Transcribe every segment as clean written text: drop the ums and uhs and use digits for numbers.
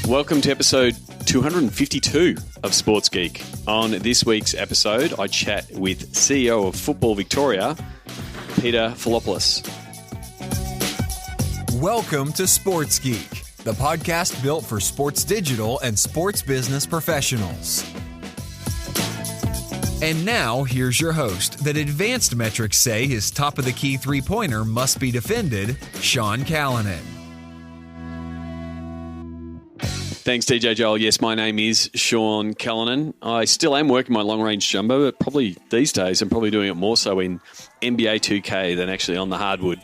Welcome to episode 252 of Sports Geek. On this week's episode, I chat with CEO of Football Victoria, Peter Filopoulos. Welcome to Sports Geek, the podcast built for sports digital and sports business professionals. And now, here's your host that advanced metrics say his top-of-the-key three-pointer must be defended, Sean Callanan. Thanks, DJ Joel. Yes, my name is Sean Callanan. I still am working my long-range jumbo, but probably these days I'm probably doing it more so in NBA 2K than actually on the hardwood.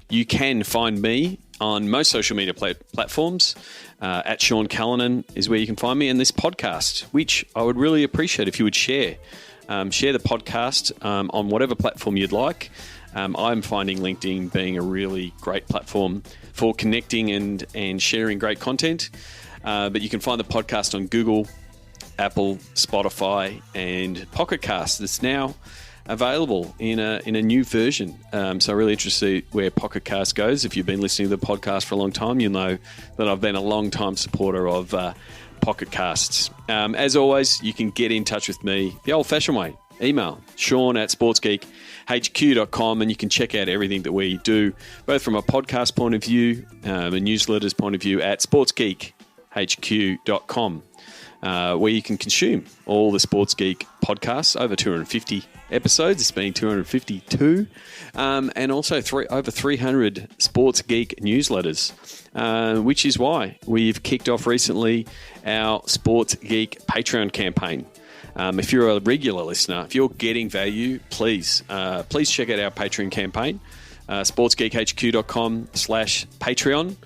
You can find me on most social media platforms. At Sean Callanan is where you can find me, and this podcast, which I would really appreciate if you would share. Share the podcast on whatever platform you'd like. I'm finding LinkedIn being a really great platform for connecting and sharing great content. But you can find the podcast on Google, Apple, Spotify, and Pocket Cast. That's now available in a new version. So really interested to see where Pocket Cast goes. If you've been listening to the podcast for a long time, you'll know that I've been a long-time supporter of Pocket Casts. As always, you can get in touch with me the old-fashioned way. Email sean@sportsgeekhq.com, and you can check out everything that we do, both from a podcast point of view, a newsletters point of view, at sportsgeekhq.com, where you can consume all the Sports Geek podcasts, over 250 episodes. It's been 252, and also over 300 Sports Geek newsletters, which is why we've kicked off recently our Sports Geek Patreon campaign. If you're a regular listener, if you're getting value, please check out our Patreon campaign, sportsgeekhq.com/Patreon.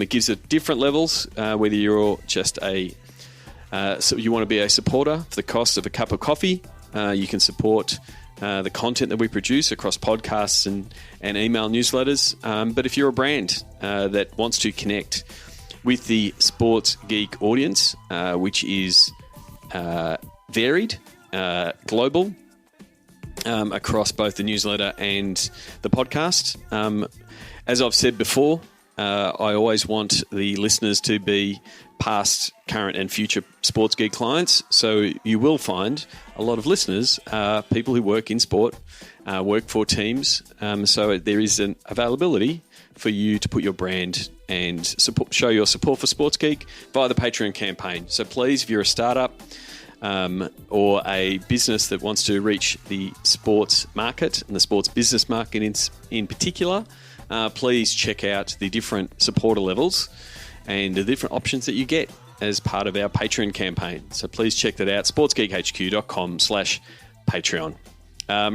It gives it different levels, whether you're just so you want to be a supporter for the cost of a cup of coffee. You can support the content that we produce across podcasts and email newsletters. But if you're a brand that wants to connect with the Sports Geek audience, which is varied, global, across both the newsletter and the podcast. As I've said before, I always want the listeners to be past, current and future Sports Geek clients. So you will find a lot of listeners are people who work in sport, work for teams. So there is an availability for you to put your brand and show your support for Sports Geek via the Patreon campaign. So please, if you're a startup, or a business that wants to reach the sports market and the sports business market in particular, please check out the different supporter levels and the different options that you get as part of our Patreon campaign. So please check that out, sportsgeekhq.com/Patreon.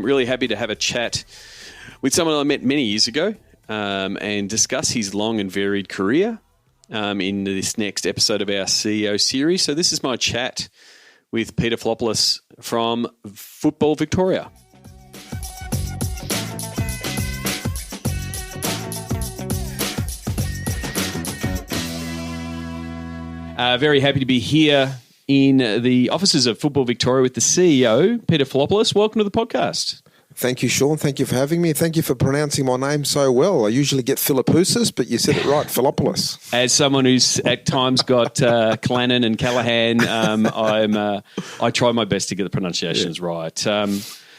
Really happy to have a chat with someone I met many years ago and discuss his long and varied career in this next episode of our CEO series. So this is my chat with Peter Filopoulos from Football Victoria. Very happy to be here in the offices of Football Victoria with the CEO, Peter Filopoulos. Welcome to the podcast. Thank you, Sean. Thank you for having me. Thank you for pronouncing my name so well. I usually get Filopoulos, but you said it right, Filopoulos. As someone who's at times got Callanan and Callahan, I try my best to get the pronunciations right. So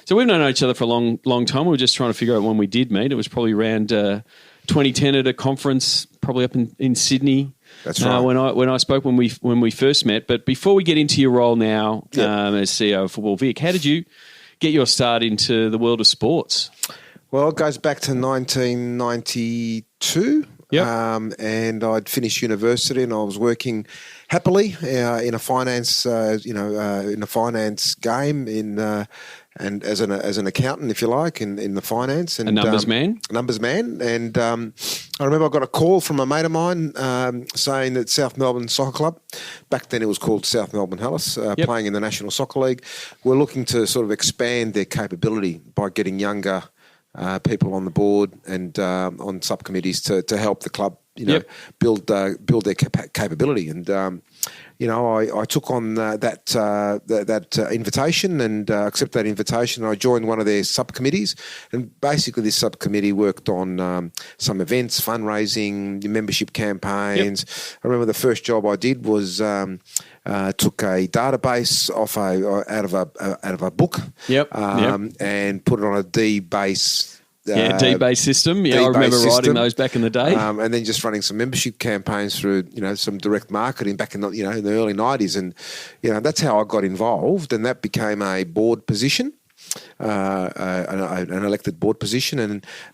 we've known each other for a long time. We were just trying to figure out when we did meet. It was probably around 2010 at a conference, probably up in Sydney. That's right. When I spoke when we first met. But before we get into your role now as CEO of Football Vic, how did you get your start into the world of sports? Well, it goes back to 1992. Yep. And I'd finished university and I was working happily in a finance, in a finance game and as an accountant, if you like, in the finance. And, a numbers man? Numbers man. And I remember I got a call from a mate of mine saying that South Melbourne Soccer Club, back then it was called South Melbourne Hellas, playing in the National Soccer League, were looking to sort of expand their capability by getting younger people on the board and on subcommittees to help the club, build their capability. And I took on that invitation and accepted that invitation. I joined one of their subcommittees, and basically this subcommittee worked on some events, fundraising, membership campaigns. Yep. I remember the first job I did was took a database out of a book, and put it on a D-base. D-base system. Yeah, I remember writing those back in the day. And then just running some membership campaigns through, some direct marketing back in the, in the early 90s. And, that's how I got involved. And that became a board position, an elected board position.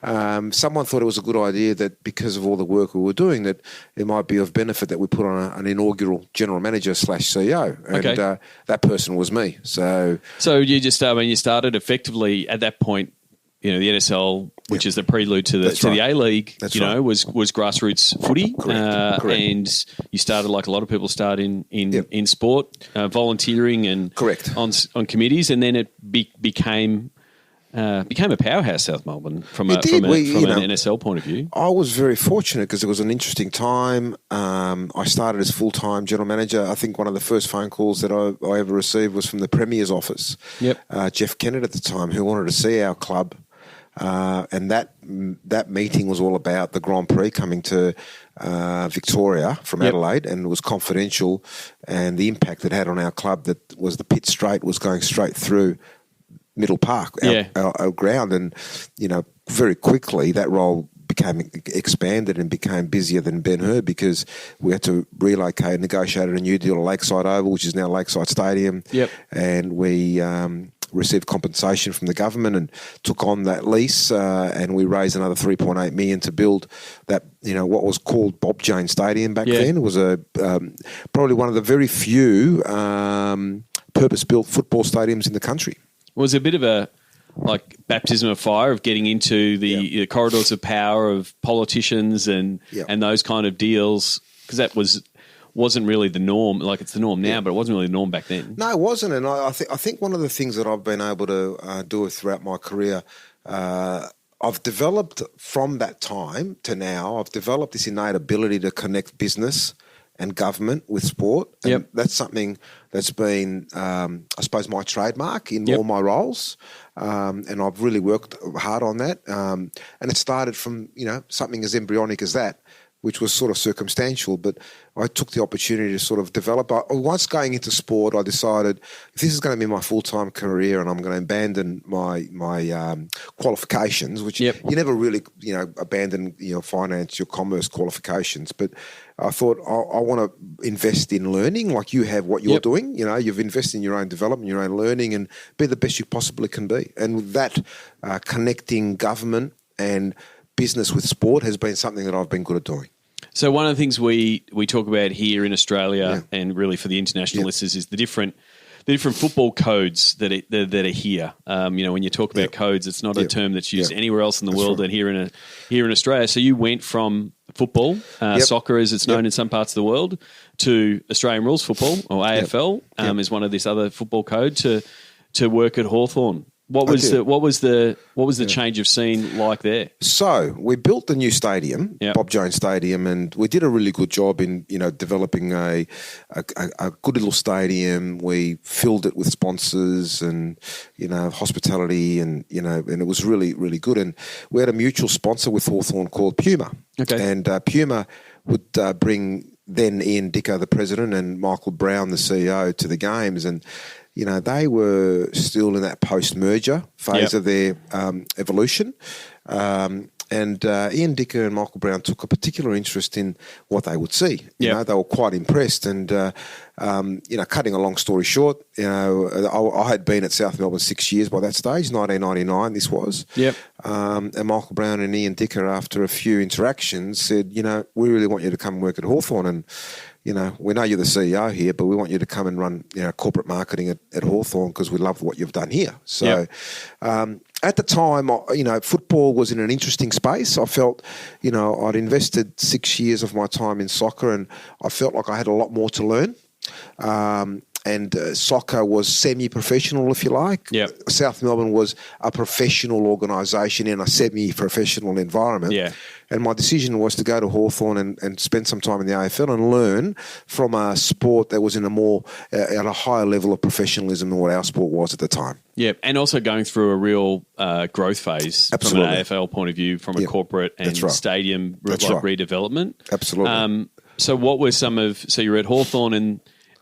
And someone thought it was a good idea that because of all the work we were doing, that it might be of benefit that we put on an inaugural general manager / CEO. And that person was me. So you just, you started effectively at that point, the NSL, which is the prelude to the A-League, was grassroots footy. Correct. And you started like a lot of people start in sport, volunteering and on committees, and then it became a powerhouse, South Melbourne, from an NSL point of view. I was very fortunate because it was an interesting time. I started as full-time general manager. I think one of the first phone calls that I ever received was from the Premier's office, Jeff Kennett at the time, who wanted to see our club. And that meeting was all about the Grand Prix coming to Victoria from Adelaide, and it was confidential, and the impact it had on our club that was the pit straight was going straight through Middle Park, our ground. And, very quickly that role became expanded and became busier than Ben-Hur because we had to relocate, negotiated a new deal at Lakeside Oval, which is now Lakeside Stadium. And we received compensation from the government and took on that lease, and we raised another $3.8 million to build that, what was called Bob Jane Stadium back then. It was probably one of the very few purpose-built football stadiums in the country. It was a bit of a baptism of fire of getting into the corridors of power of politicians and those kind of deals, because that wasn't really the norm. Like it's the norm now, but it wasn't really the norm back then. No, it wasn't. And I think one of the things that I've been able to do throughout my career, I've developed from that time to now, I've developed this innate ability to connect business and government with sport. And that's something that's been, I suppose, my trademark in all my roles. And I've really worked hard on that. And it started from, something as embryonic as that, which was sort of circumstantial, but I took the opportunity to sort of develop. Once going into sport, I decided if this is going to be my full-time career and I'm going to abandon my qualifications, which you never really, abandon your finance, your commerce qualifications, but I thought I want to invest in learning like you have what you're doing. You've invested in your own development, your own learning, and be the best you possibly can be. And with that, connecting government and business with sport has been something that I've been good at doing. So one of the things we talk about here in Australia and really for the international listeners is the different football codes that are here. When you talk about codes, it's not a term that's used anywhere else in the world than here in Australia. So you went from football, soccer as it's known in some parts of the world, to Australian rules football or AFL is one of this other football code to work at Hawthorn. What was the change of scene like there? So we built the new stadium, Bob Jones Stadium, and we did a really good job in developing a good little stadium. We filled it with sponsors and hospitality, and and it was really, really good. And we had a mutual sponsor with Hawthorn called Puma, and Puma would bring then Ian Dicker, the president, and Michael Brown, the CEO, to the games, and they were still in that post-merger phase of their evolution. And Ian Dicker and Michael Brown took a particular interest in what they would see. They were quite impressed. And, cutting a long story short, I had been at South Melbourne 6 years by that stage, 1999 this was. And Michael Brown and Ian Dicker, after a few interactions, said, we really want you to come and work at Hawthorn. And we know you're the CEO here, but we want you to come and run corporate marketing at Hawthorn because we love what you've done here. So at the time, football was in an interesting space. I felt, I'd invested 6 years of my time in soccer and I felt like I had a lot more to learn. soccer was semi-professional, if you like. Yep. South Melbourne was a professional organisation in a semi-professional environment. Yeah. And my decision was to go to Hawthorn and spend some time in the AFL and learn from a sport that was in at a higher level of professionalism than what our sport was at the time. Yeah, and also going through a real growth phase Absolutely. from an AFL point of view, from a corporate and stadium redevelopment. Absolutely. So what were so you were at Hawthorn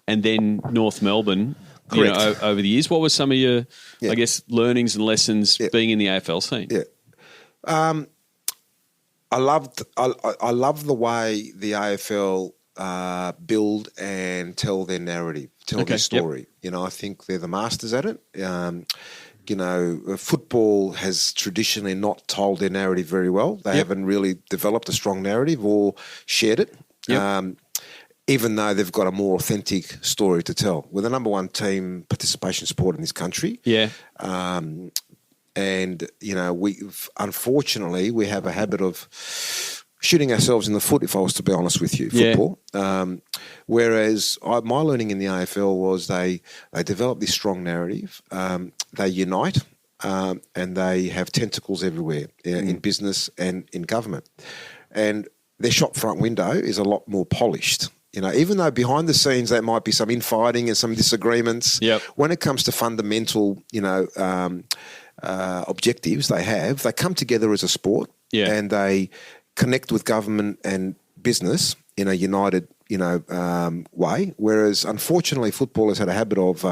and then North Melbourne, over the years. What were some of your, I guess, learnings and lessons being in the AFL scene? Yeah. I loved the way the AFL build and tell their narrative, their story. Yep. I think they're the masters at it. Football has traditionally not told their narrative very well. They haven't really developed a strong narrative or shared it. Yep. Even though they've got a more authentic story to tell. We're the number one team participation sport in this country. Yeah. And, unfortunately, we have a habit of shooting ourselves in the foot, if I was to be honest with you, football. Yeah. Whereas my learning in the AFL was they develop this strong narrative, they unite, and they have tentacles everywhere in business and in government. And their shop front window is a lot more polished. Even though behind the scenes there might be some infighting and some disagreements, when it comes to fundamental, objectives they come together as a sport and they connect with government and business in a united, way. Whereas, unfortunately, football has had a habit of,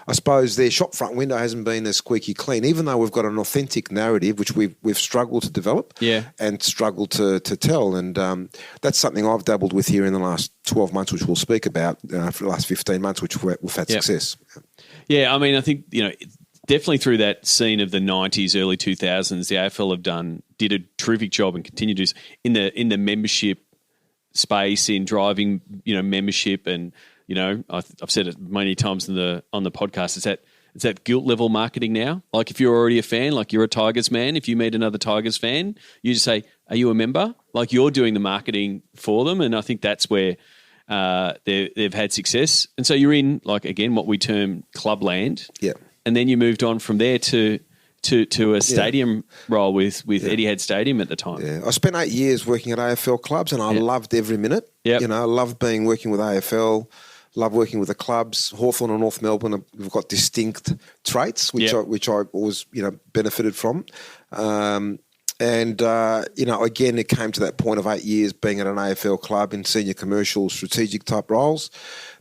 I suppose, their shop front window hasn't been as squeaky clean, even though we've got an authentic narrative, which we've struggled to develop and struggled to tell. And that's something I've dabbled with here in the last 12 months, which we'll speak about for the last 15 months, which we've had success. Yeah, I mean, I think, definitely through that scene of the 90s, early 2000s, the AFL did a terrific job and continue to do in the membership space, in driving, membership. And, I've said it many times on the podcast, is that guilt level marketing now? Like, if you're already a fan, like you're a Tigers man, if you meet another Tigers fan, you just say, are you a member? Like, you're doing the marketing for them. And I think that's where they've had success. And so you're in, like, again, what we term clubland. Yeah. And then you moved on from there to a stadium role with Etihad Stadium at the time. Yeah, I spent 8 years working at AFL clubs, and I loved every minute. Yep. I loved working with AFL, loved working with the clubs. Hawthorn and North Melbourne have got distinct traits, which I always benefited from. And again, it came to that point of 8 years being at an AFL club in senior commercial, strategic type roles.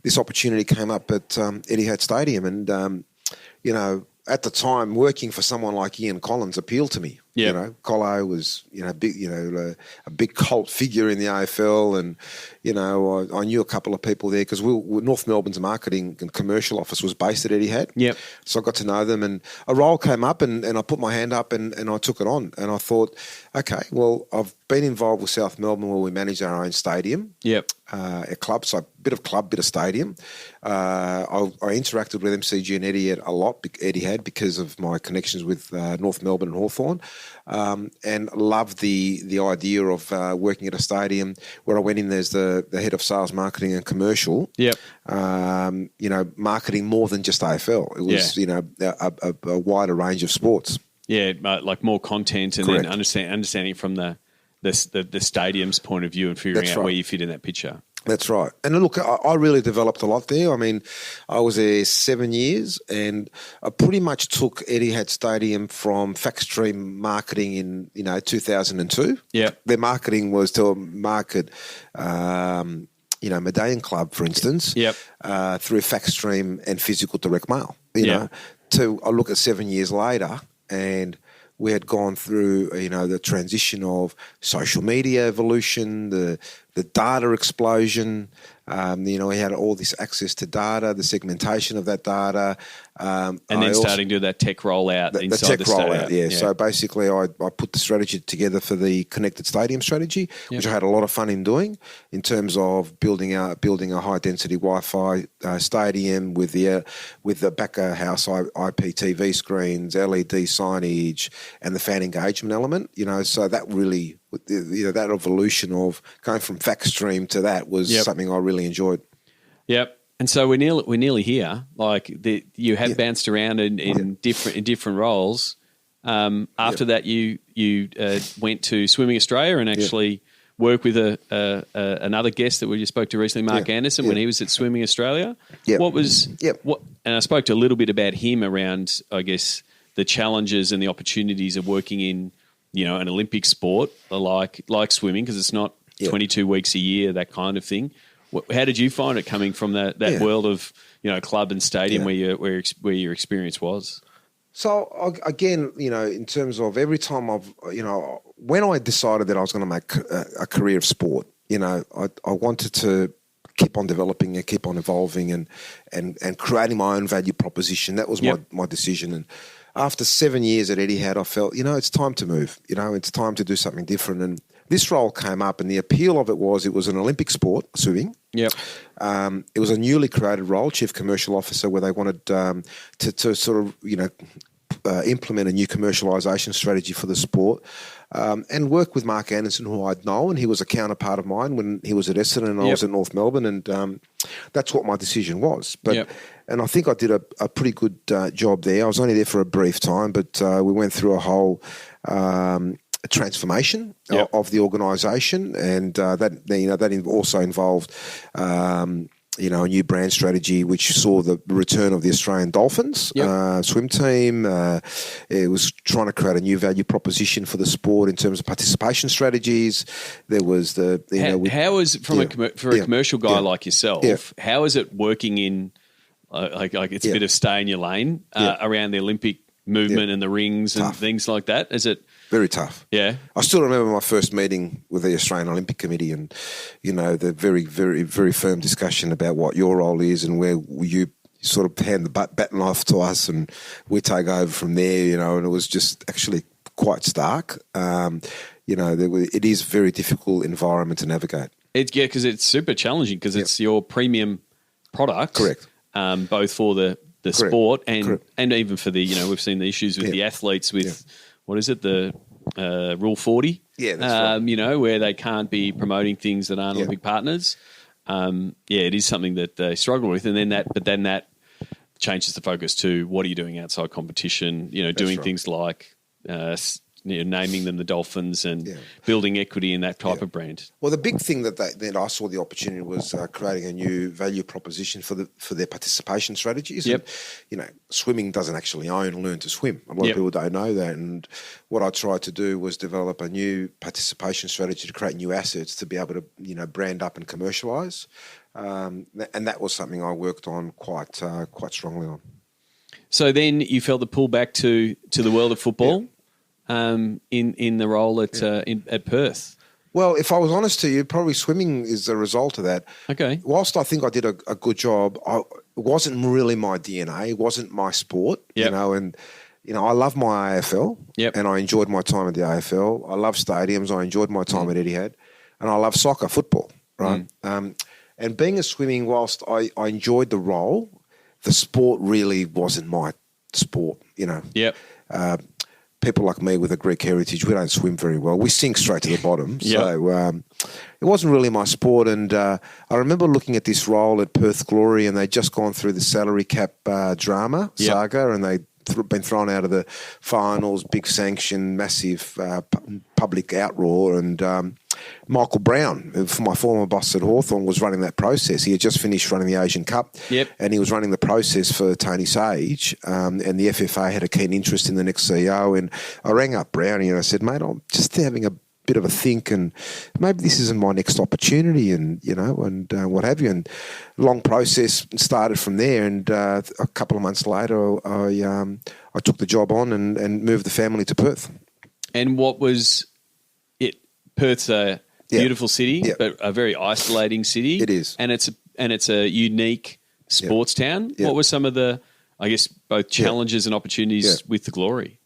This opportunity came up at Etihad Stadium, and at the time, working for someone like Ian Collins appealed to me. Yep. Colo was, big, a big cult figure in the AFL, and I knew a couple of people there because North Melbourne's marketing and commercial office was based at Etihad. Yep. So I got to know them, and a role came up, and I put my hand up, and I took it on, and I thought, okay, well, I've been involved with South Melbourne where we manage our own stadium. Yep. A club, so a bit of club, bit of stadium. I interacted with MCG and Etihad because of my connections with North Melbourne and Hawthorn. And loved the idea of working at a stadium where I went in. There's the head of sales, marketing, and commercial. Yep. Marketing more than just AFL. It was a wider range of sports. Yeah, like more content, and Correct. then understanding from the stadium's point of view and figuring out where you fit in that picture. That's right. And look, I really developed a lot there. I mean, I was there 7 years, and I pretty much took Etihad Stadium from fact-stream marketing in 2002. Yeah, their marketing was to market, Medallion Club, for instance, through fact-stream and physical direct mail. I look at 7 years later, and we had gone through, the transition of social media evolution, the data explosion. We had all this access to data, the segmentation of that data. And then starting to do that tech rollout inside the stadium. Rollout, yeah. So basically I put the strategy together for the connected stadium strategy, which I had a lot of fun in doing, in terms of building a high-density Wi-Fi stadium with the back-of-house IPTV screens, LED signage, and the fan engagement element. So that really, that evolution of going from fact stream to that was something I really enjoyed. Yep. And so we're nearly here. Like you have bounced around in different roles. After that, you went to Swimming Australia and actually worked with another guest that we just spoke to recently, Mark Anderson, when he was at Swimming Australia. What was what? And I spoke to a little bit about him around, I guess, the challenges and the opportunities of working in, an Olympic sport like swimming, because it's not 22 weeks a year, that kind of thing. How did you find it coming from that world of club and stadium where your experience was? So again, in terms of every time when I decided that I was going to make a career of sport, I wanted to keep on developing and keep on evolving and creating my own value proposition. That was my decision. And after 7 years at Etihad, I felt, it's time to move. It's time to do something different. And this role came up, and the appeal of it was an Olympic sport, swimming. Yep. It was a newly created role, Chief Commercial Officer, where they wanted to sort of, implement a new commercialisation strategy for the sport, and work with Mark Anderson, who I'd known. He was a counterpart of mine when he was at Essendon and I was at North Melbourne, and that's what my decision was. And I think I did a pretty good job there. I was only there for a brief time, but we went through a whole transformation of the organisation, and that also involved a new brand strategy, which saw the return of the Australian Dolphins swim team. It was trying to create a new value proposition for the sport in terms of participation strategies. There was how is from a commercial guy like yourself? How is it working in like it's a bit of stay in your lane around the Olympic movement and the rings and things like that? Is it very tough? Yeah. I still remember my first meeting with the Australian Olympic Committee, and the very, very, very firm discussion about what your role is and where you sort of hand the baton off to us and we take over from there, and it was just actually quite stark. It is a very difficult environment to navigate. Because it's super challenging because it's your premium product. Correct. Both for the sport and even for the, we've seen the issues with the athletes with, what is it, the Rule 40? Yeah, that's right. Where they can't be promoting things that aren't Olympic partners. It is something that they struggle with. And then that changes the focus to what are you doing outside competition, doing things like naming them the Dolphins and building equity in that type of brand. Well, the big thing that I saw the opportunity was creating a new value proposition for their participation strategies. Yep. And, swimming doesn't actually own Learn to Swim. A lot of people don't know that. And what I tried to do was develop a new participation strategy to create new assets to be able to, brand up and commercialise. And that was something I worked on quite strongly on. So then you felt the pull back to the world of football. In the role at Perth? Well, if I was honest to you, probably swimming is a result of that. Okay. Whilst I think I did a good job, it wasn't really my DNA. It wasn't my sport, and I love my AFL and I enjoyed my time at the AFL. I love stadiums. I enjoyed my time at Etihad, and I love soccer, football, right? And being a swimming, whilst I enjoyed the role, the sport really wasn't my sport, Yep. People like me with a Greek heritage, we don't swim very well. We sink straight to the bottom. So it wasn't really my sport. And I remember looking at this role at Perth Glory, and they'd just gone through the salary cap drama saga, and they'd been thrown out of the finals, big sanction, massive public outroar. And Michael Brown, my former boss at Hawthorn, was running that process. He had just finished running the Asian Cup, and he was running the process for Tony Sage, and the FFA had a keen interest in the next CEO. And I rang up Brownie and I said, mate, I'm just having a bit of a think, and maybe this isn't my next opportunity, and what have you. And long process started from there, and a couple of months later I took the job on and moved the family to Perth. And what was it? Perth's a beautiful city, but a very isolating city. It is. And it's a unique sports town. What were some of the, I guess, both challenges and opportunities with the Glory?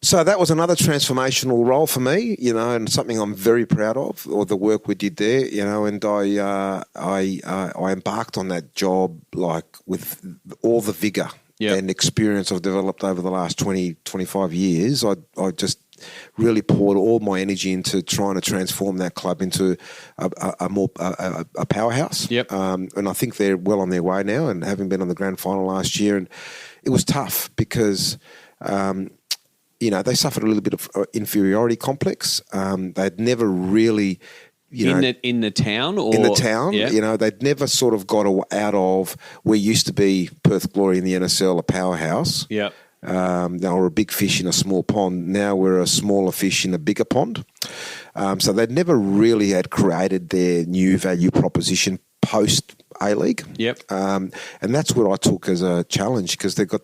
So that was another transformational role for me, and something I'm very proud of, or the work we did there, and I embarked on that job with all the vigour and experience I've developed over the last 20, 25 years. I just really poured all my energy into trying to transform that club into a powerhouse. Yep. And I think they're well on their way now, and having been on the grand final last year, and it was tough because they suffered a little bit of inferiority complex. They'd never really, in the town, or in the town, yeah. They'd never sort of got out of. We used to be Perth Glory in the NSL, a powerhouse. Yeah. They were a big fish in a small pond. Now we're a smaller fish in a bigger pond. So they'd never really had created their new value proposition post A-League. Yep. And that's what I took as a challenge, because they've got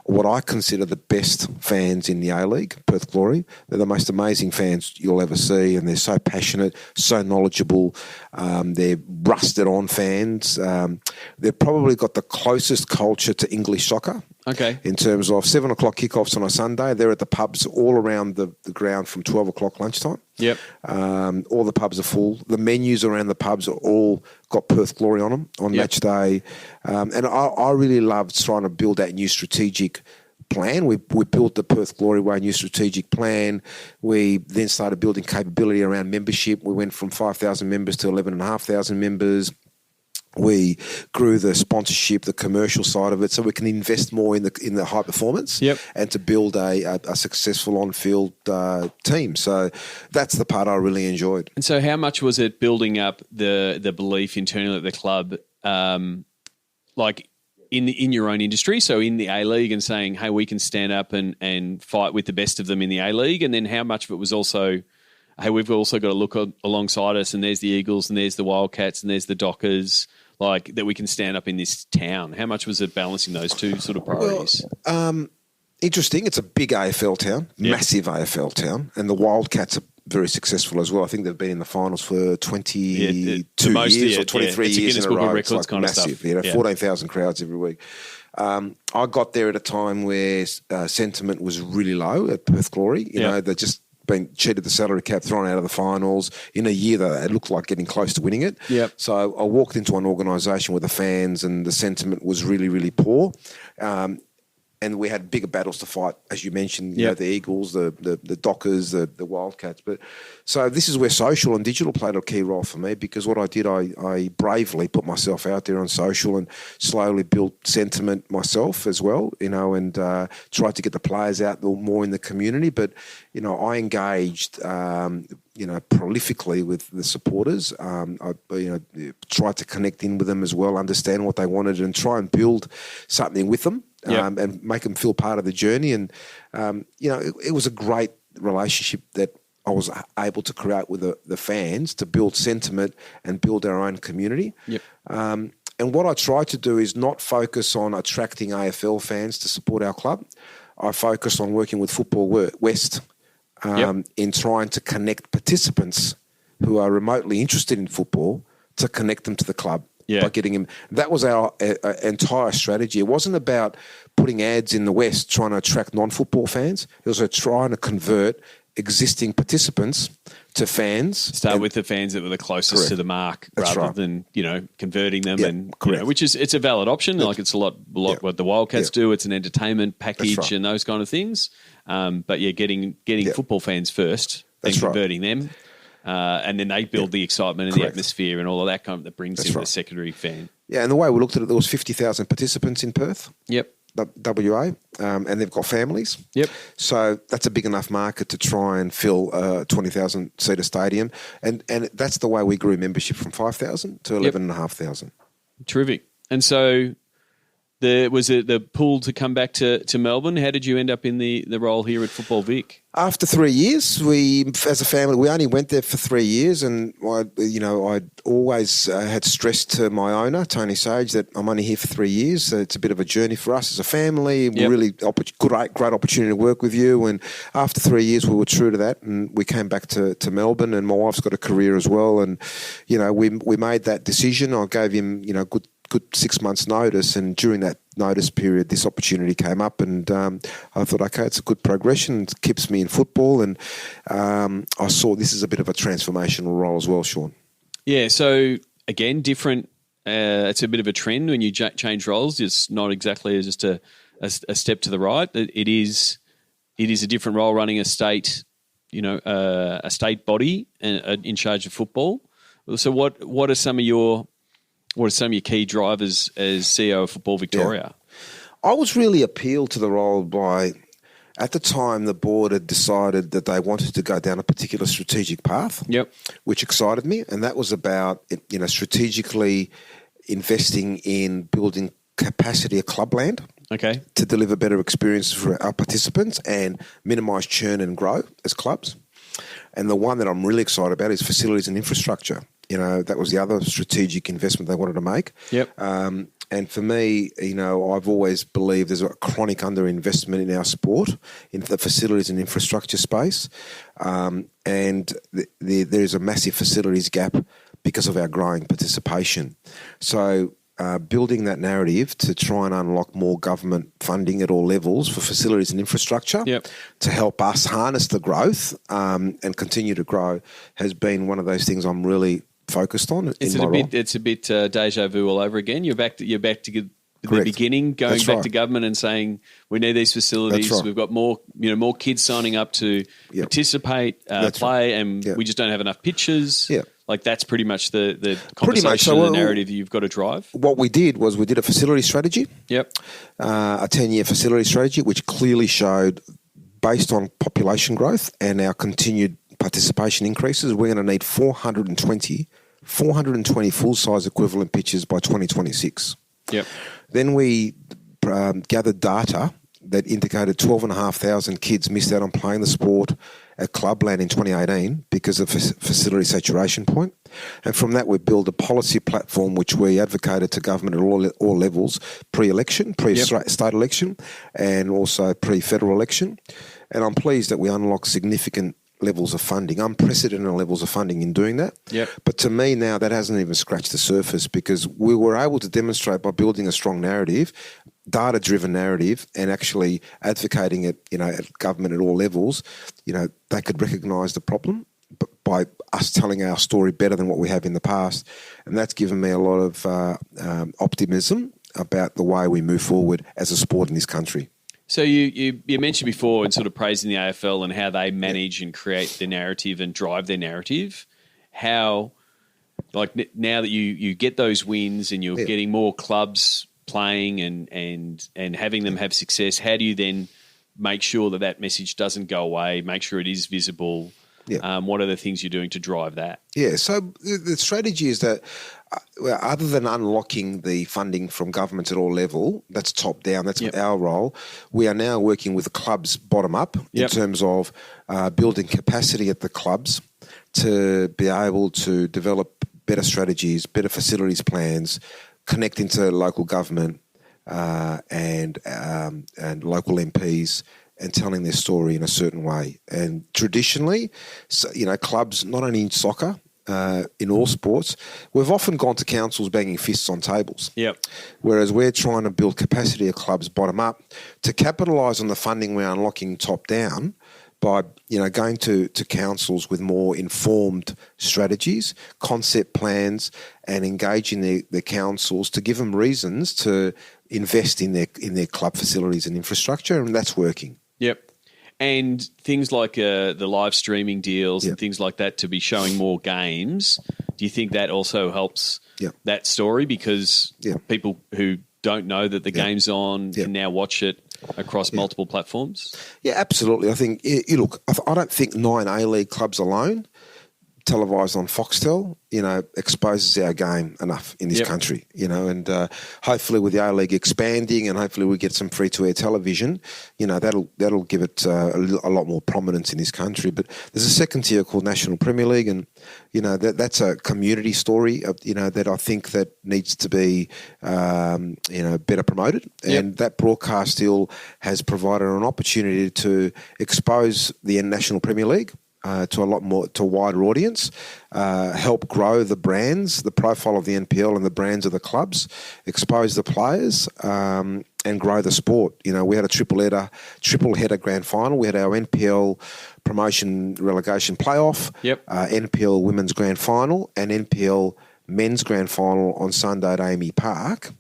what I consider the best fans in the A-League, Perth Glory. They're the most amazing fans you'll ever see, and they're so passionate, so knowledgeable. They're rusted-on fans. They've probably got the closest culture to English soccer. Okay. In terms of 7 o'clock kickoffs on a Sunday, they're at the pubs all around the ground from 12 o'clock lunchtime. Yep. All the pubs are full. The menus around the pubs are all got Perth Glory on them on match day. And I really loved trying to build that new strategic plan. We built the Perth Glory Way new strategic plan. We then started building capability around membership. We went from 5,000 members to 11,500 members. We grew the sponsorship, the commercial side of it, so we can invest more in the high performance. Yep. And to build a successful on-field team. So that's the part I really enjoyed. And so how much was it building up the belief internally at the club, like in your own industry, so in the A-League, and saying, hey, we can stand up and fight with the best of them in the A-League? And then how much of it was also, hey, we've also got to look alongside us, and there's the Eagles, and there's the Wildcats, and there's the Dockers, like that we can stand up in this town? How much was it balancing those two sort of priorities? Well, interesting. It's a big AFL town, massive AFL town, and the Wildcats are very successful as well. I think they've been in the finals for 22 years or 23 years in a row. It's like kind massive, of stuff. 14,000 crowds every week. I got there at a time where sentiment was really low at Perth Glory. You know, they just been cheated the salary cap, thrown out of the finals in a year that it looked like getting close to winning it. Yep. So I walked into an organisation with the fans, and the sentiment was really, really poor. And we had bigger battles to fight, as you mentioned, you know, the Eagles, the Dockers, the Wildcats. But so this is where social and digital played a key role for me, because what I did, I bravely put myself out there on social and slowly built sentiment myself as well, you know, and tried to get the players out more in the community. But, you know, I engaged prolifically with the supporters. I tried to connect in with them as well, understand what they wanted, and try and build something with them. And make them feel part of the journey. And, it was a great relationship that I was able to create with the fans to build sentiment and build our own community. Yep. And what I try to do is not focus on attracting AFL fans to support our club. I focus on working with Football West in trying to connect participants who are remotely interested in football to connect them to the club. By getting him. That was our entire strategy. It wasn't about putting ads in the West trying to attract non-football fans. It was trying to convert existing participants to fans. Start with the fans that were the closest to the mark, rather than, converting them. And which is, it's a valid option. Like, it's a lot what the Wildcats do. It's an entertainment package and those kind of things. But getting football fans first and converting them. And then they build the excitement and the atmosphere and all of that kind of that brings in the secondary fan. Yeah, and the way we looked at it, there was 50,000 participants in Perth. Yep. WA, and they've got families. Yep. So that's a big enough market to try and fill a 20,000-seater stadium. And that's the way we grew membership from 5,000 to 11,500. Terrific. And so was it the pull to come back to Melbourne? How did you end up in the role here at Football Vic? After 3 years, as a family, we only went there for 3 years, and I'd always had stressed to my owner, Tony Sage, that I'm only here for 3 years. So it's a bit of a journey for us as a family. Really great opportunity to work with you. And after 3 years, we were true to that, and we came back to Melbourne. And my wife's got a career as well, and we made that decision. I gave him good 6 months notice, and during that notice period this opportunity came up, and I thought, okay, it's a good progression, it keeps me in football, and I saw this is a bit of a transformational role as well, Sean. Yeah, so again, different, it's a bit of a trend when you change roles. It's not exactly just a step to the right. It is a different role running a state a state body in charge of football. So what are some of your key drivers as CEO of Football Victoria? I was really appealed to the role by, at the time, the board had decided that they wanted to go down a particular strategic path, which excited me, and that was about strategically investing in building capacity of clubland. Okay. To deliver better experiences for our participants and minimise churn and grow as clubs. And the one that I'm really excited about is facilities and infrastructure. That was the other strategic investment they wanted to make. Yep. And for me, I've always believed there's a chronic underinvestment in our sport, in the facilities and infrastructure space. And there's a massive facilities gap because of our growing participation. So building that narrative to try and unlock more government funding at all levels for facilities and infrastructure to help us harness the growth and continue to grow has been one of those things I'm really focused on. It's a bit deja vu all over again. You're back to the beginning, going back to government and saying we need these facilities. We've got more kids signing up to participate, play, and we just don't have enough pitches. Yeah. Like that's pretty much the conversation and the narrative you've got to drive. What we did was we did a facility strategy. Yep. A 10-year facility strategy, which clearly showed, based on population growth and our continued participation increases, we're going to need 420 full-size equivalent pitches by 2026. Yep. Then we gathered data that indicated 12,500 kids missed out on playing the sport at Clubland in 2018 because of facility saturation point. And from that, we built a policy platform which we advocated to government at all levels, pre-election, pre-state election, and also pre-federal election. And I'm pleased that we unlocked significant levels of funding, unprecedented levels of funding in doing that. Yep. But to me now, that hasn't even scratched the surface because we were able to demonstrate by building a strong narrative, data-driven narrative, and actually advocating it, at government at all levels, they could recognise the problem by us telling our story better than what we have in the past. And that's given me a lot of optimism about the way we move forward as a sport in this country. So you mentioned before and sort of praising the AFL and how they manage and create their narrative and drive their narrative. How, like now that you get those wins and you're getting more clubs playing and having them have success, how do you then make sure that message doesn't go away, make sure it is visible? Yeah. What are the things you're doing to drive that? Yeah, so the strategy is that other than unlocking the funding from governments at all level, that's top down, that's our role, we are now working with the clubs bottom up in terms of building capacity at the clubs to be able to develop better strategies, better facilities plans, connecting to local government and local MPs, and telling their story in a certain way. And traditionally, clubs, not only in soccer, in all sports, we've often gone to councils banging fists on tables. Yep. Whereas we're trying to build capacity of clubs bottom up to capitalise on the funding we're unlocking top down by going to councils with more informed strategies, concept plans, and engaging the councils to give them reasons to invest in their club facilities and infrastructure, and that's working. Yep. And things like the live streaming deals and things like that to be showing more games, do you think that also helps that story? Because people who don't know that the game's on can now watch it across multiple platforms? Yeah, absolutely. I think, look, I don't think 9 A-League clubs alone televised on Foxtel, exposes our game enough in this country, and hopefully with the A-League expanding and hopefully we get some free-to-air television, that'll give it a lot more prominence in this country. But there's a second tier called National Premier League, and that's a community story that I think that needs to be better promoted. And that broadcast deal has provided an opportunity to expose the National Premier League to a wider audience, help grow the brands, the profile of the NPL and the brands of the clubs, expose the players, and grow the sport. We had a triple header grand final. We had our NPL promotion relegation playoff, NPL women's grand final, and NPL men's grand final on Sunday at Amy Park.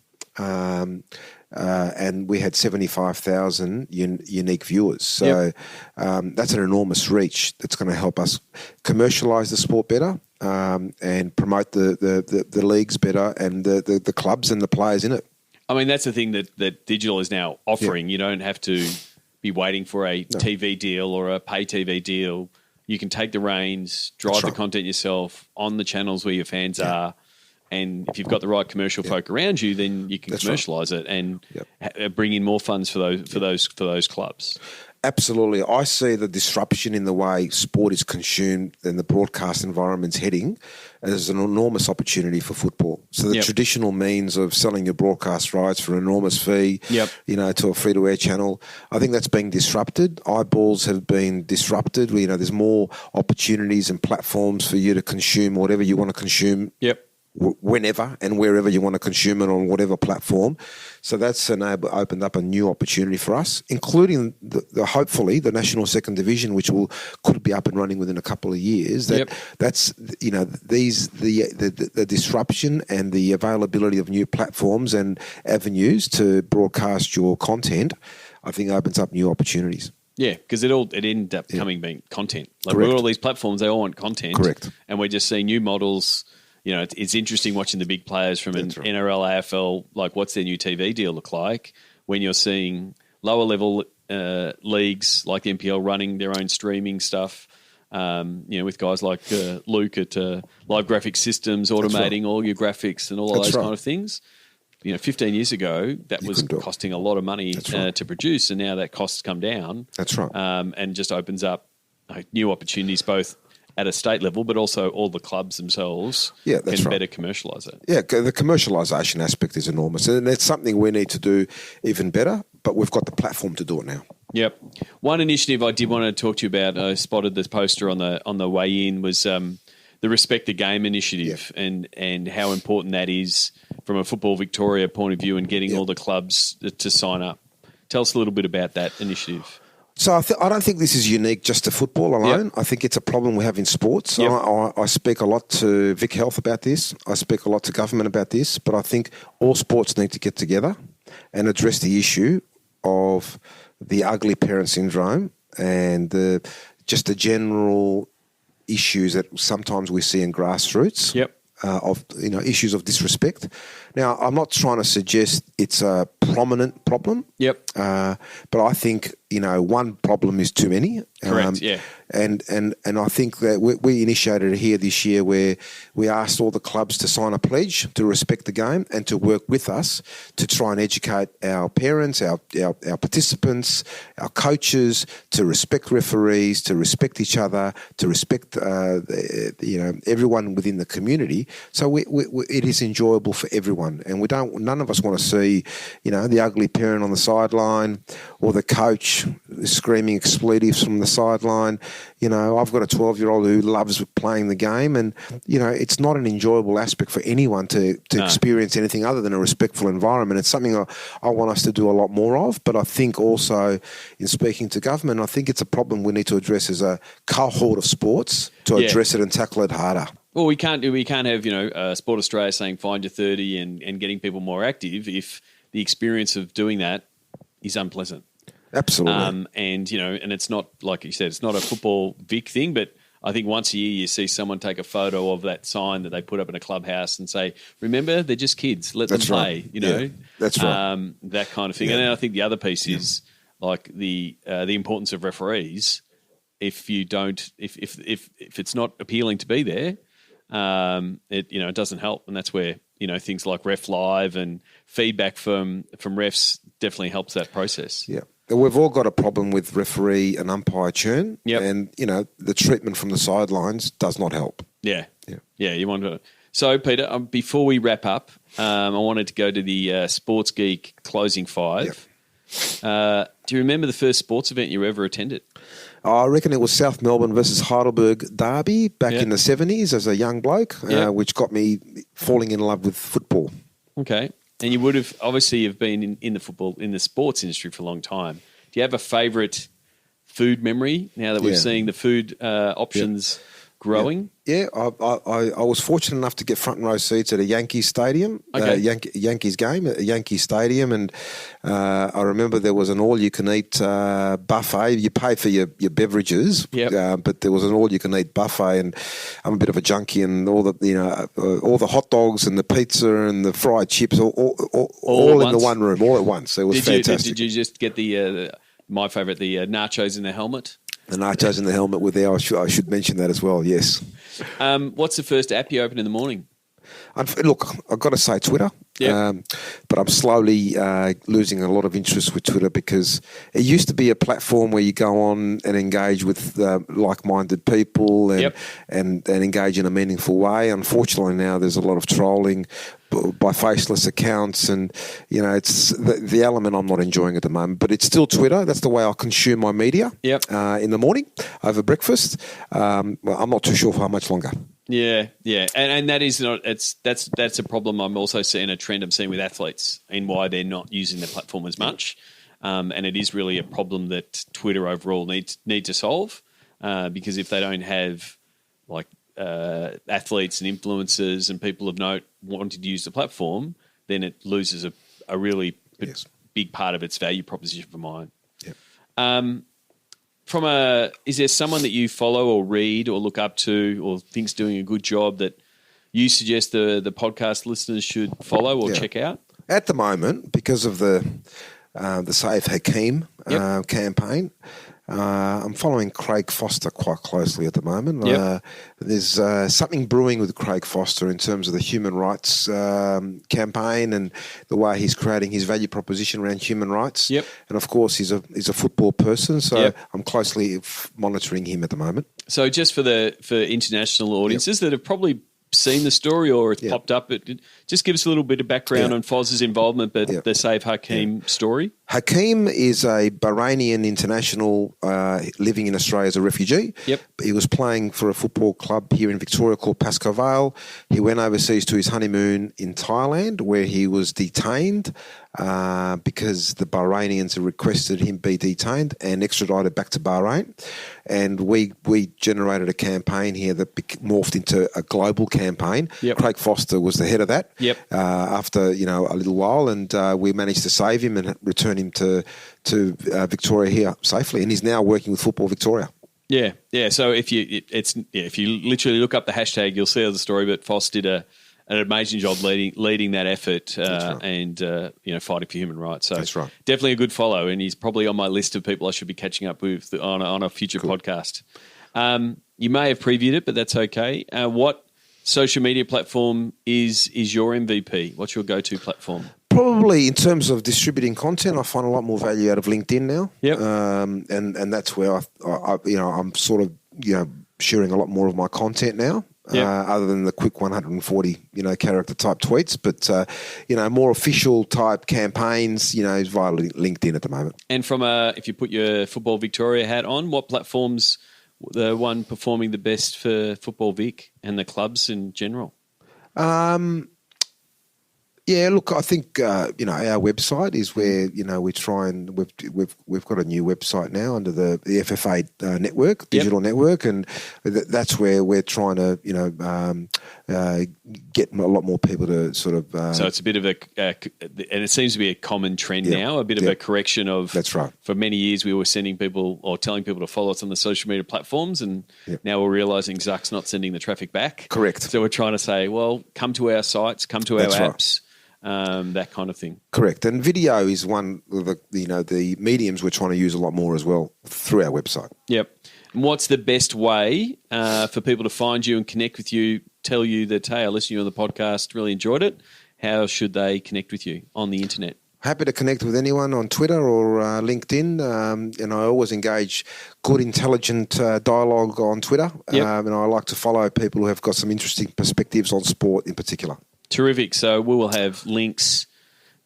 and we had 75,000 unique viewers. So that's an enormous reach that's going to help us commercialise the sport better and promote the leagues better and the clubs and the players in it. I mean, that's the thing that digital is now offering. You don't have to be waiting for a TV deal or a pay TV deal. You can take the reins, drive the content yourself on the channels where your fans are. And if you've got the right commercial folk around you, then you can commercialise it and bring in more funds for those clubs. Absolutely. I see the disruption in the way sport is consumed and the broadcast environment's heading as an enormous opportunity for football. So the traditional means of selling your broadcast rights for an enormous fee, to a free-to-air channel, I think that's being disrupted. Eyeballs have been disrupted. There's more opportunities and platforms for you to consume whatever you want to consume. Whenever and wherever you want to consume it on whatever platform. So that's opened up a new opportunity for us, including hopefully the National Second Division, which could be up and running within a couple of years. That's the disruption and the availability of new platforms and avenues to broadcast your content, I think opens up new opportunities. Yeah, because it ended up being content. Like with all these platforms, they all want content. Correct. And we're just seeing new models. It's interesting watching the big players from an NRL, AFL, like what's their new TV deal look like when you're seeing lower level leagues like the NPL running their own streaming stuff, with guys like Luke at Live Graphic Systems, automating all your graphics and all of those kind of things. 15 years ago, that was costing a lot of money to produce, and now that cost's come down. That's right. And just opens up new opportunities both at a state level, but also all the clubs themselves can better commercialise it. Yeah, the commercialisation aspect is enormous, and it's something we need to do even better, but we've got the platform to do it now. Yep. One initiative I did want to talk to you about, I spotted this poster on the way in, was the Respect the Game initiative and how important that is from a Football Victoria point of view and getting all the clubs to sign up. Tell us a little bit about that initiative. So I don't think this is unique just to football alone. I think it's a problem we have in sports. I speak a lot to Vic Health about this. I speak a lot to government about this. But I think all sports need to get together and address the issue of the ugly parent syndrome and just the general issues that sometimes we see in grassroots. Of issues of disrespect. Now, I'm not trying to suggest it's a prominent problem. But I think one problem is too many. Correct. And I think that we initiated it here this year where we asked all the clubs to sign a pledge to respect the game and to work with us to try and educate our parents, our participants, our coaches to respect referees, to respect each other, to respect everyone within the community. So it is enjoyable for everyone, and none of us want to see the ugly parent on the sideline or the coach screaming expletives from the sideline. I've got a 12-year-old who loves playing the game, and it's not an enjoyable aspect for anyone to experience anything other than a respectful environment. It's something I want us to do a lot more of, but I think also in speaking to government, I think it's a problem we need to address as a cohort of sports to address it and tackle it harder. Well, we can't have Sport Australia saying find your 30 and getting people more active if the experience of doing that is unpleasant. Absolutely. And it's not, like you said, it's not a Football Vic thing, but I think once a year you see someone take a photo of that sign that they put up in a clubhouse and say, remember, they're just kids, let them play, That's right. that kind of thing. And then I think the other piece is like the importance of referees. If you don't, if it's not appealing to be there, it doesn't help. And that's where, things like Ref Live and feedback from refs definitely helps that process. Yeah. We've all got a problem with referee and umpire churn, and the treatment from the sidelines does not help. Yeah. You want to. So, Peter, before we wrap up, I wanted to go to the Sports Geek closing five. Do you remember the first sports event you ever attended? I reckon it was South Melbourne versus Heidelberg Derby back in the 70s as a young bloke, which got me falling in love with football. Okay. And you would have obviously been in the sports industry for a long time. Do you have a favourite food memory now that we're seeing the food options growing? Yeah, I was fortunate enough to get front row seats at a Yankees stadium, Yankees game at a Yankees stadium, and I remember there was an all-you-can-eat buffet. You pay for your beverages, but there was an all-you-can-eat buffet, and I'm a bit of a junkie, and all the hot dogs and the pizza and the fried chips, all in the one room, all at once. It was fantastic. Did you just get the my favourite, the nachos in the helmet? The nachos in the helmet were there. I should mention that as well, yes. What's the first app you open in the morning? Look, I've got to say Twitter, but I'm slowly losing a lot of interest with Twitter because it used to be a platform where you go on and engage with like-minded people and engage in a meaningful way. Unfortunately now there's a lot of trolling by faceless accounts, and it's the element I'm not enjoying at the moment. But it's still Twitter. That's the way I consume my media in the morning over breakfast. I'm not too sure for how much longer. Yeah, and that is not. That's a problem. I'm also seeing a trend I'm seeing with athletes and why they're not using the platform as much. And it is really a problem that Twitter overall need to solve because if they don't have athletes and influencers and people of note wanting to use the platform, then it loses a really big part of its value proposition for mine. Yep. Is there someone that you follow or read or look up to or think's doing a good job that you suggest the podcast listeners should follow or check out? At the moment, because of the Save Hakeem campaign, I'm following Craig Foster quite closely at the moment. There's something brewing with Craig Foster in terms of the human rights campaign and the way he's creating his value proposition around human rights. Yep. And of course, he's a football person, so I'm closely monitoring him at the moment. So just for international audiences that have probably seen the story or it's popped up, just give us a little bit of background on Foz's involvement, but the Save Hakeem story. Hakeem is a Bahrainian international living in Australia as a refugee. Yep. He was playing for a football club here in Victoria called Pascoe Vale. He went overseas to his honeymoon in Thailand where he was detained because the Bahrainians had requested him be detained and extradited back to Bahrain. And we generated a campaign here that morphed into a global campaign. Yep. Craig Foster was the head of that after a little while, and we managed to save him and return him to Victoria here safely, and he's now working with Football Victoria. Yeah. So if you literally look up the hashtag, you'll see the story. But Foss did an amazing job leading that effort and fighting for human rights. So that's right. Definitely a good follow, and he's probably on my list of people I should be catching up with on a future podcast. You may have previewed it, but that's okay. What social media platform is your MVP? What's your go-to platform? Probably in terms of distributing content, I find a lot more value out of LinkedIn now. Yep. And that's where I'm sort of sharing a lot more of my content now. Other than the quick 140 character type tweets, but more official type campaigns is via LinkedIn at the moment. And if you put your Football Victoria hat on, what platform's the one performing the best for Football Vic and the clubs in general? Yeah, look, I think our website is where we try and we've got a new website now under the FFA network, digital network, and that's where we're trying to get a lot more people to sort of. So it's a bit of and it seems to be a common trend now, a bit of a correction of. That's right. For many years, we were sending people or telling people to follow us on the social media platforms, and now we're realising Zuck's not sending the traffic back. Correct. So we're trying to say, well, come to our sites, come to our apps. That kind of thing. Correct. And video is one of the mediums we're trying to use a lot more as well through our website. Yep. And what's the best way for people to find you and connect with you, tell you that, hey, I listened to you on the podcast, really enjoyed it? How should they connect with you on the internet? Happy to connect with anyone on Twitter or LinkedIn, and I always engage good, intelligent dialogue on Twitter, and I like to follow people who have got some interesting perspectives on sport in particular. Terrific. So we will have links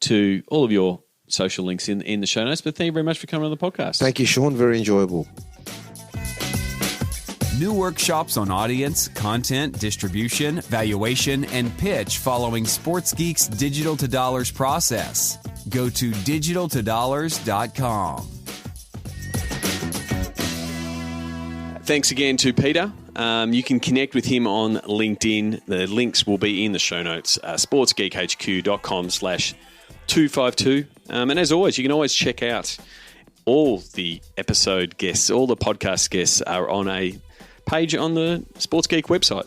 to all of your social links in the show notes. But thank you very much for coming on the podcast. Thank you, Sean. Very enjoyable. New workshops on audience, content, distribution, valuation, and pitch following Sports Geek's Digital to Dollars process. Go to digitaltodollars.com. Thanks again to Peter You can connect with him on LinkedIn. The links will be in the show notes, sportsgeekhq.com/252. And as always, you can always check out all the episode guests, all the podcast guests are on a page on the Sports Geek website.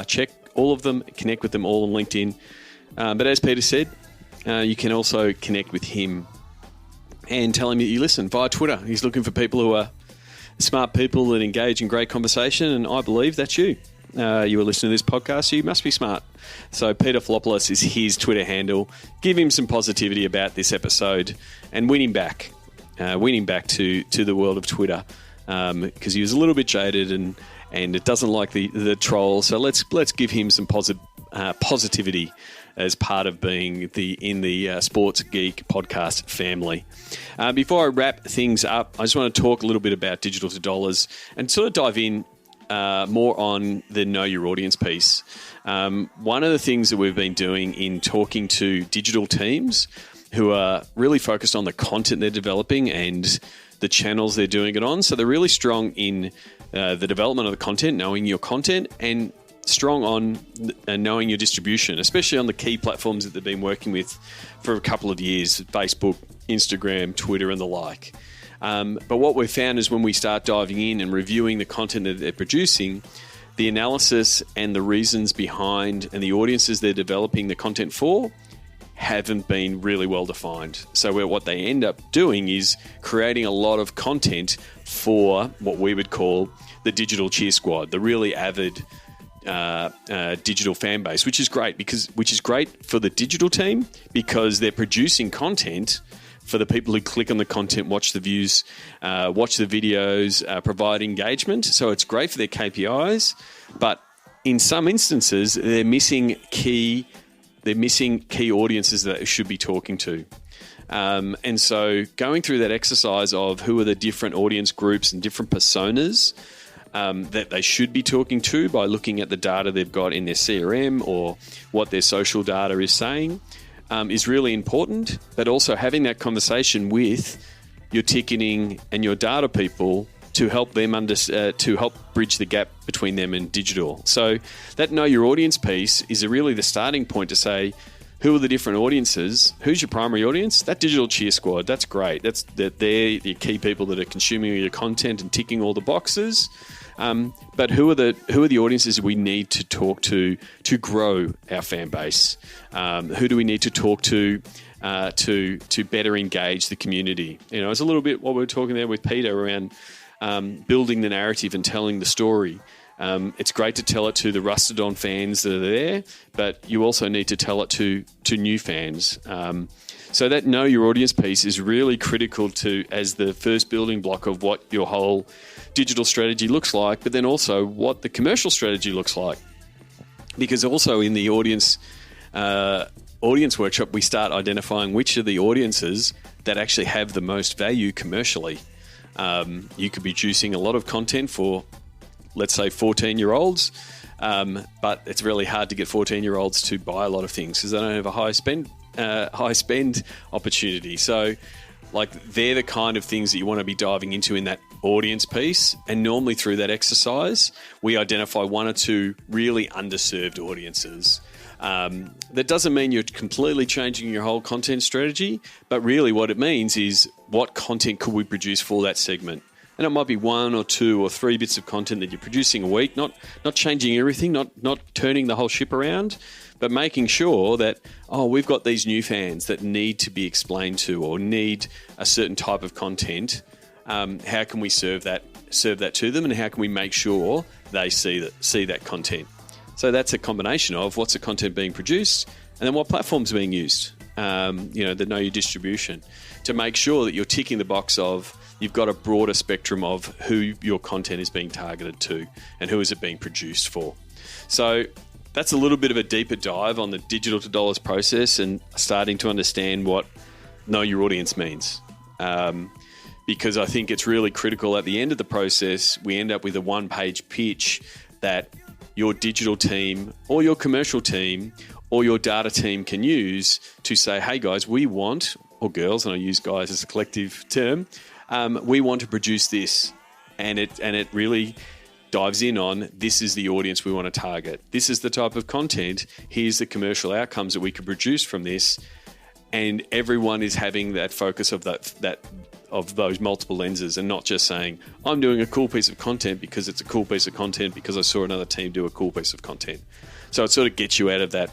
Check all of them, connect with them all on LinkedIn. But as Peter said, you can also connect with him and tell him that you listen via Twitter. He's looking for people who are smart people that engage in great conversation, and I believe that's you. You were listening to this podcast, so you must be smart. So Peter Filopoulos is his Twitter handle. Give him some positivity about this episode and win him back. Win him back to the world of Twitter, because he was a little bit jaded and it doesn't like the trolls. So let's give him some positivity as part of being in the Sports Geek podcast family. Before I wrap things up, I just want to talk a little bit about digital to dollars and sort of dive in more on the know your audience piece. One of the things that we've been doing in talking to digital teams who are really focused on the content they're developing and the channels they're doing it on. So they're really strong in the development of the content, knowing your content, and strong on knowing your distribution, especially on the key platforms that they've been working with for a couple of years, Facebook, Instagram, Twitter, and the like. But what we've found is when we start diving in and reviewing the content that they're producing, the analysis and the reasons behind and the audiences they're developing the content for haven't been really well defined. So what they end up doing is creating a lot of content for what we would call the digital cheer squad, the really avid digital fan base, which is great for the digital team because they're producing content for the people who click on the content, watch the views, watch the videos, provide engagement. So it's great for their KPIs, but in some instances they're missing key audiences that they should be talking to. And so going through that exercise of who are the different audience groups and different personas that they should be talking to by looking at the data they've got in their CRM or what their social data is saying is really important. But also having that conversation with your ticketing and your data people to help them to help bridge the gap between them and digital. So that know your audience piece is really the starting point to say, who are the different audiences? Who's your primary audience? That digital cheer squad, that's great. They're the key people that are consuming your content and ticking all the boxes. But who are the audiences we need to talk to grow our fan base? Who do we need to talk to better engage the community? It's a little bit what we were talking there with Peter around building the narrative and telling the story. It's great to tell it to the rusted-on fans that are there, but you also need to tell it to new fans. So that know your audience piece is really critical as the first building block of what your whole digital strategy looks like, but then also what the commercial strategy looks like. Because also in the audience workshop, we start identifying which are the audiences that actually have the most value commercially. You could be producing a lot of content for, let's say, 14-year-olds, but it's really hard to get 14-year-olds to buy a lot of things because they don't have a high spend opportunity. So, they're the kind of things that you want to be diving into in that audience piece. And normally through that exercise, we identify one or two really underserved audiences. That doesn't mean you're completely changing your whole content strategy, but really what it means is what content could we produce for that segment? And it might be 1 or 2 or 3 bits of content that you're producing a week, not changing everything, not turning the whole ship around, but making sure that, we've got these new fans that need to be explained to or need a certain type of content. How can we serve that to them, and how can we make sure they see that content? So that's a combination of what's the content being produced and then what platforms are being used, the know your distribution, to make sure that you're ticking the box of you've got a broader spectrum of who your content is being targeted to and who is it being produced for. So that's a little bit of a deeper dive on the digital to dollars process and starting to understand what know your audience means. Because I think it's really critical at the end of the process, we end up with a one-page pitch that your digital team or your commercial team or your data team can use to say, hey guys, we want, or girls, and I use guys as a collective term, we want to produce this. And it really dives in on, this is the audience we want to target. This is the type of content. Here's the commercial outcomes that we could produce from this. And everyone is having that focus of of those multiple lenses, and not just saying, I'm doing a cool piece of content because it's a cool piece of content because I saw another team do a cool piece of content. So it sort of gets you out of that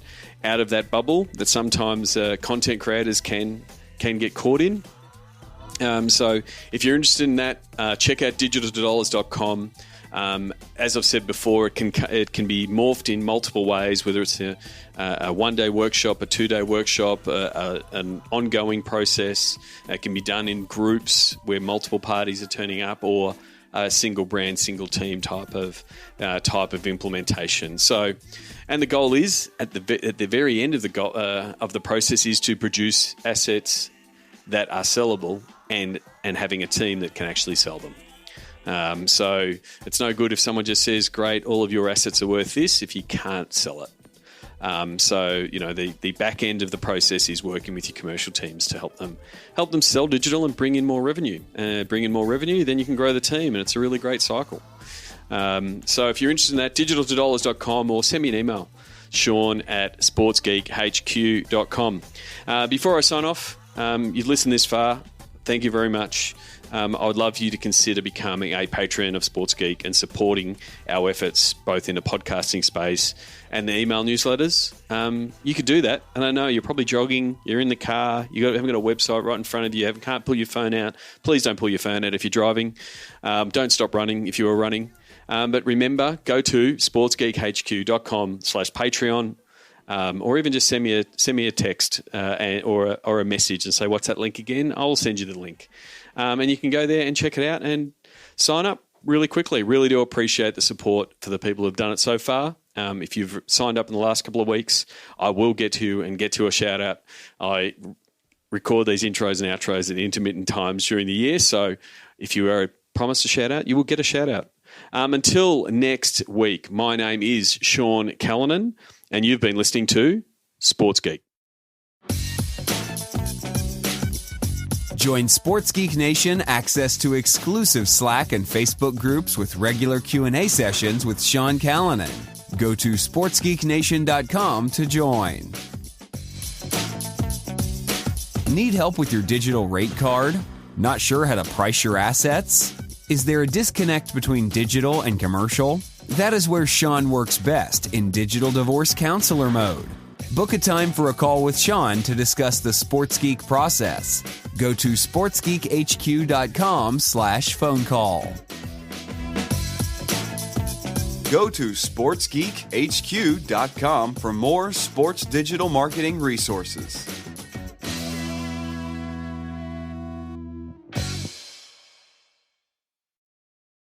bubble that sometimes content creators can get caught in. So if you're interested in that, check out digitaltodollars.com. As I've said before, it can be morphed in multiple ways, whether it's a one-day workshop, a two-day workshop, an ongoing process. It can be done in groups where multiple parties are turning up, or a single brand, single team type of implementation. So, and the goal is at the very end of the process is to produce assets that are sellable and having a team that can actually sell them. So it's no good if someone just says, great, all of your assets are worth this, if you can't sell it. So, the back end of the process is working with your commercial teams to help them sell digital and bring in more revenue. Then you can grow the team, and it's a really great cycle. So if you're interested in that, digitaltodollars.com, or send me an email, Sean@sportsgeekhq.com. Before I sign off, you've listened this far. Thank you very much. I would love you to consider becoming a patron of Sports Geek and supporting our efforts both in the podcasting space and the email newsletters. You could do that. And I know you're probably jogging, you're in the car, you haven't got a website right in front of you, can't pull your phone out. Please don't pull your phone out if you're driving. Don't stop running if you are running. But remember, go to sportsgeekhq.com/Patreon. Or even just send me a text or a message and say, what's that link again? I'll send you the link. And you can go there and check it out and sign up really quickly. Really do appreciate the support for the people who've done it so far. If you've signed up in the last couple of weeks, I will get to a shout out. I record these intros and outros at intermittent times during the year. So if you are promised a shout out, you will get a shout out. Until next week, my name is Sean Callanan, and you've been listening to Sports Geek. Join Sports Geek Nation access to exclusive Slack and Facebook groups with regular Q&A sessions with Sean Callanan. Go to sportsgeeknation.com to join. Need help with your digital rate card? Not sure how to price your assets? Is there a disconnect between digital and commercial? That is where Sean works best, in digital divorce counselor mode. Book a time for a call with Sean to discuss the Sports Geek process. Go to sportsgeekhq.com/phone call. Go to sportsgeekhq.com for more sports digital marketing resources.